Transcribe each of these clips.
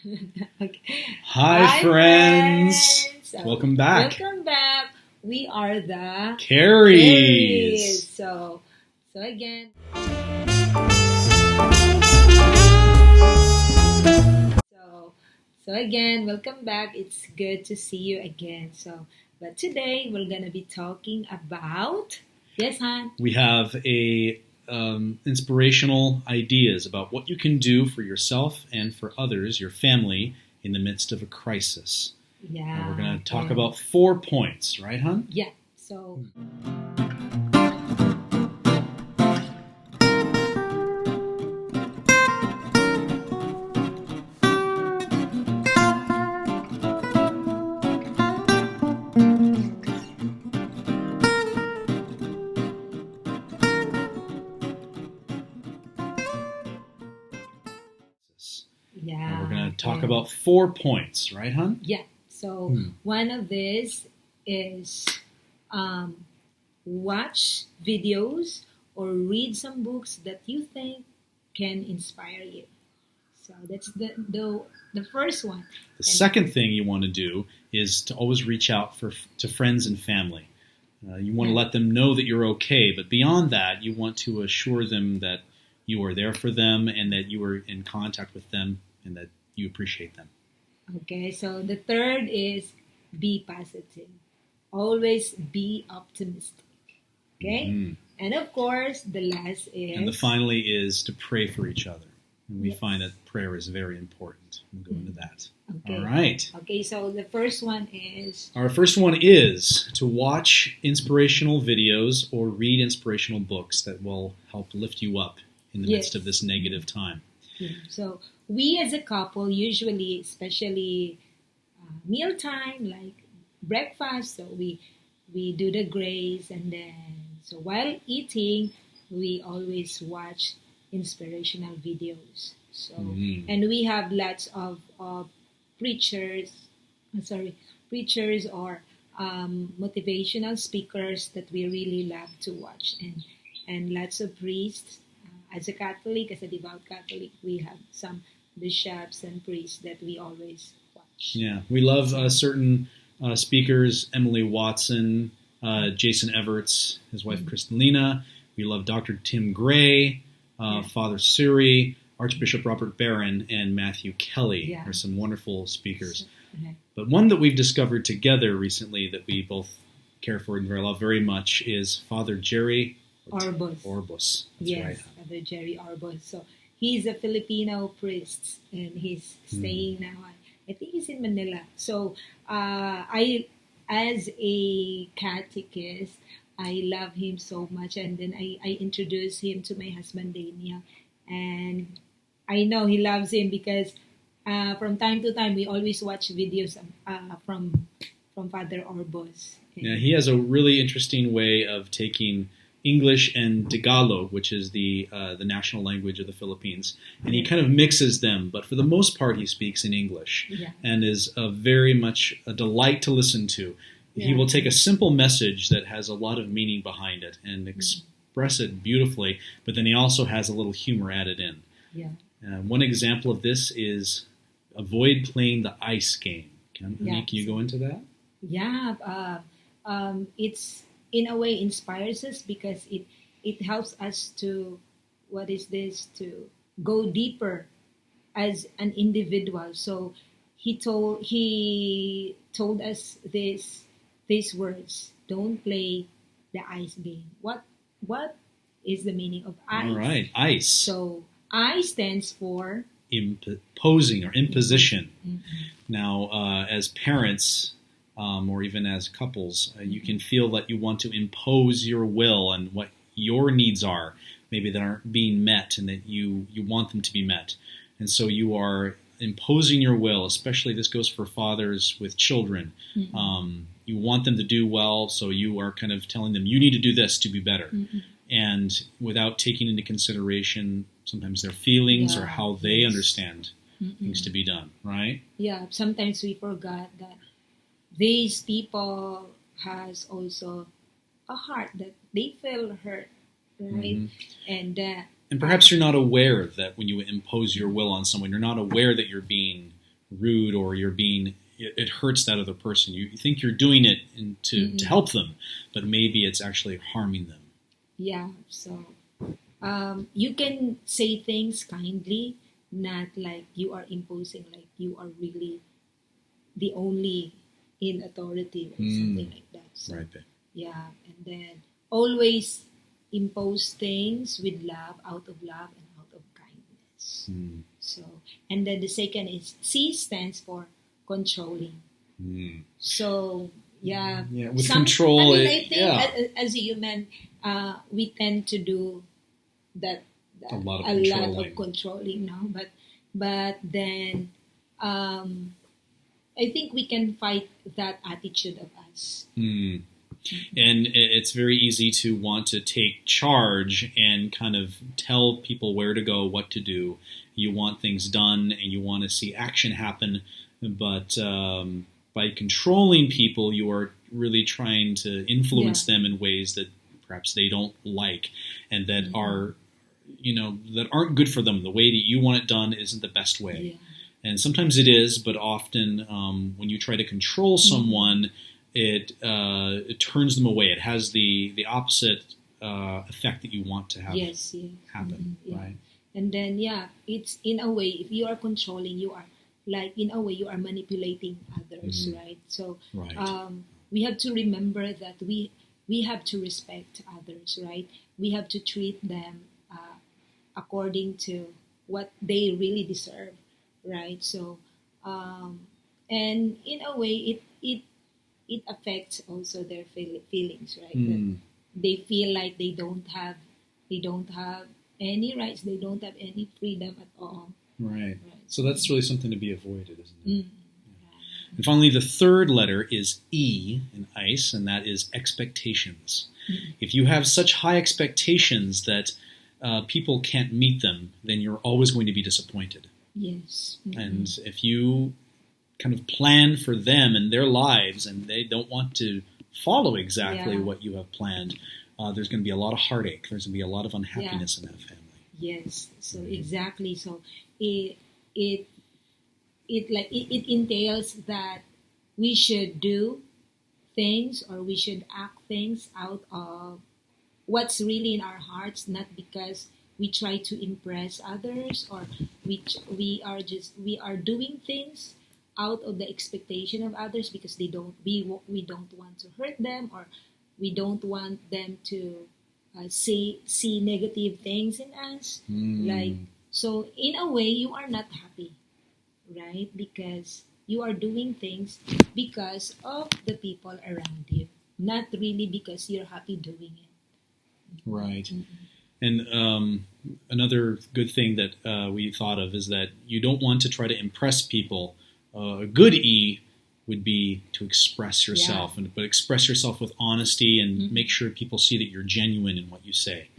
Okay. Hi, friends. Welcome back. Welcome back. We are the Careys. So again. So so again, welcome back. It's good to see you again. But today we're gonna be talking about yes, Han. We have inspirational ideas about what you can do for yourself and for others, your family, in the midst of a crisis. Yeah. And we're going to talk about 4 points, right, hon? Yeah. So. Yeah. And we're going to talk about 4 points, right, hon? Yeah. So one of these is watch videos or read some books that you think can inspire you. So that's the first one. The second thing you want to do is to always reach out to friends and family. You want to let them know that you're okay, but beyond that, you want to assure them that you are there for them and that you are in contact with them and that you appreciate them. Okay, so the third is be positive. Always be optimistic. Okay? Mm-hmm. And of course, the last is... And the finally is to pray for each other. And we find that prayer is very important. We'll go into that. Okay. All right. Okay, so the first one is... Our first one is to watch inspirational videos or read inspirational books that will help lift you up in the midst of this negative time. Yeah. So we as a couple usually, especially mealtime, like breakfast, so we do the grace, and then so while eating, we always watch inspirational videos. So and we have lots of preachers or motivational speakers that we really love to watch, and lots of priests. As a Catholic, as a devout Catholic, we have some bishops and priests that we always watch. Yeah, we love certain speakers, Emily Watson, Jason Everts, his wife Kristalina. We love Dr. Tim Gray, Father Suri, Archbishop Robert Barron, and Matthew Kelly are some wonderful speakers. But one that we've discovered together recently that we both care for and love very much is Father Jerry Orbos. That's right. Father Jerry Orbos. So he's a Filipino priest, and he's staying now. I think he's in Manila. So I, as a catechist, I love him so much, and then I introduced him to my husband Daniel, and I know he loves him because from time to time we always watch videos from Father Orbos. Yeah, he has a really interesting way of taking English and Tagalog, which is the national language of the Philippines, and he kind of mixes them, but for the most part he speaks in English and is very much a delight to listen to. He will take a simple message that has a lot of meaning behind it and express it beautifully, but then he also has a little humor added in. One example of this is avoid playing the ice game. Can you go into that? It's in a way inspires us because it helps us to to go deeper as an individual. So he told us these words: don't play the ice game. What is the meaning of ice? All right, ice. So I stands for imposing or imposition. Now, as parents, or even as couples, you can feel that you want to impose your will and what your needs are, maybe that aren't being met, and that you want them to be met. And so you are imposing your will, especially this goes for fathers with children. You want them to do well, so you are kind of telling them, you need to do this to be better. And without taking into consideration sometimes their feelings or how they understand things to be done, right? Yeah, sometimes we forgot that these people has also a heart that they feel hurt, right? And perhaps you're not aware that when you impose your will on someone, you're not aware that you're being rude or you're being it hurts that other person. You think you're doing it to help them, but maybe it's actually harming them. Yeah. So you can say things kindly, not like you are imposing, like you are really the only in authority or something like that. So, Right. yeah, and then always impose things with love, out of love, and out of kindness. So, and then the second is C stands for controlling. So, yeah, with control, I think as a human, we tend to do that a lot of controlling now, but then I think we can fight that attitude of us. And it's very easy to want to take charge and kind of tell people where to go, what to do. You want things done and you want to see action happen, but by controlling people, you are really trying to influence them in ways that perhaps they don't like and that are, that aren't good for them. The way that you want it done isn't the best way. And sometimes it is, but often when you try to control someone, it turns them away. It has the opposite effect that you want to have happen, right? And then, it's in a way, if you are controlling, you are like, in a way, you are manipulating others, right? So we have to remember that we have to respect others, right? We have to treat them according to what they really deserve, right? So, and in a way, it affects also their feelings, right? That they feel like they don't have any rights, they don't have any freedom at all. Right. So that's really something to be avoided, isn't it? And finally, the third letter is E in ICE, and that is expectations. If you have such high expectations that people can't meet them, then you're always going to be disappointed. Yes. And if you kind of plan for them and their lives and they don't want to follow exactly what you have planned, there's going to be a lot of heartache. There's going to be a lot of unhappiness in that family. Yes. So exactly. So it entails that we should do things or we should act things out of what's really in our hearts, not because we try to impress others or we are doing things out of the expectation of others because we don't want to hurt them or we don't want them to see negative things in us. Like, so in a way you are not happy, right? Because you are doing things because of the people around you, not really because you're happy doing it. Right. And another good thing that we thought of is that you don't want to try to impress people. A good E would be to express yourself, but express yourself with honesty and make sure people see that you're genuine in what you say.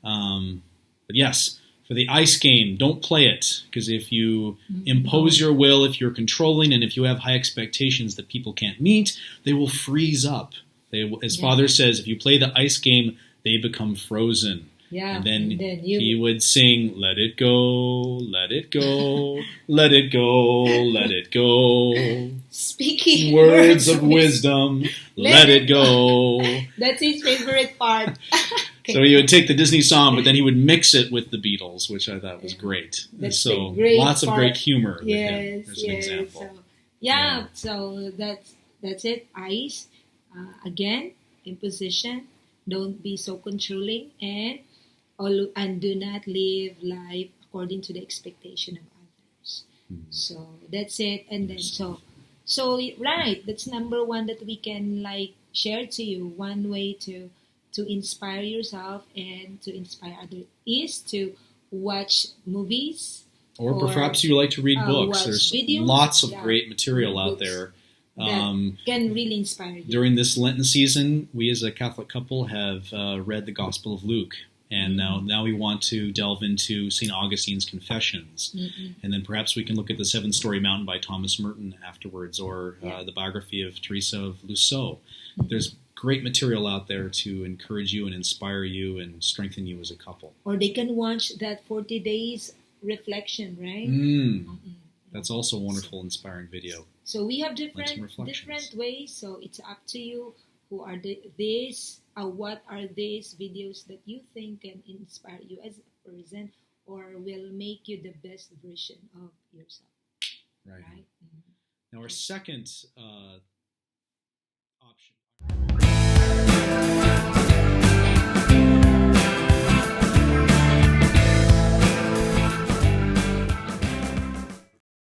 But yes, for the ice game, don't play it, because if you impose your will, if you're controlling, and if you have high expectations that people can't meet, they will freeze up. They will, as Father says, if you play the ice game, they become frozen. And then he would sing, "Let it go, let it go, let it go, let it go." Speaking words of wisdom, let it go. That's his favorite part. So he would take the Disney song, but then he would mix it with the Beatles, which I thought was great. That's so great lots part. Of great humor with him. There's an example. So that's it. Ice, again, imposition. Don't be so controlling and do not live life according to the expectation of others. So that's it. And then so right, that's number one that we can share to you. One way to inspire yourself and to inspire others is to watch movies. Or perhaps you like to read books. There's videos. Lots of great material out there. That can really inspire you. During this Lenten season, we as a Catholic couple have read the Gospel of Luke. And now we want to delve into St. Augustine's Confessions. And then perhaps we can look at the Seven-Story Mountain by Thomas Merton afterwards, or the biography of Teresa of Lisieux. There's great material out there to encourage you and inspire you and strengthen you as a couple. Or they can watch that 40 days reflection, right? That's also a wonderful, inspiring video. So we have Like some different reflections. ways. So it's up to you. Who are these? What are these videos that you think can inspire you as a person, or will make you the best version of yourself? Right. Right. Now, our second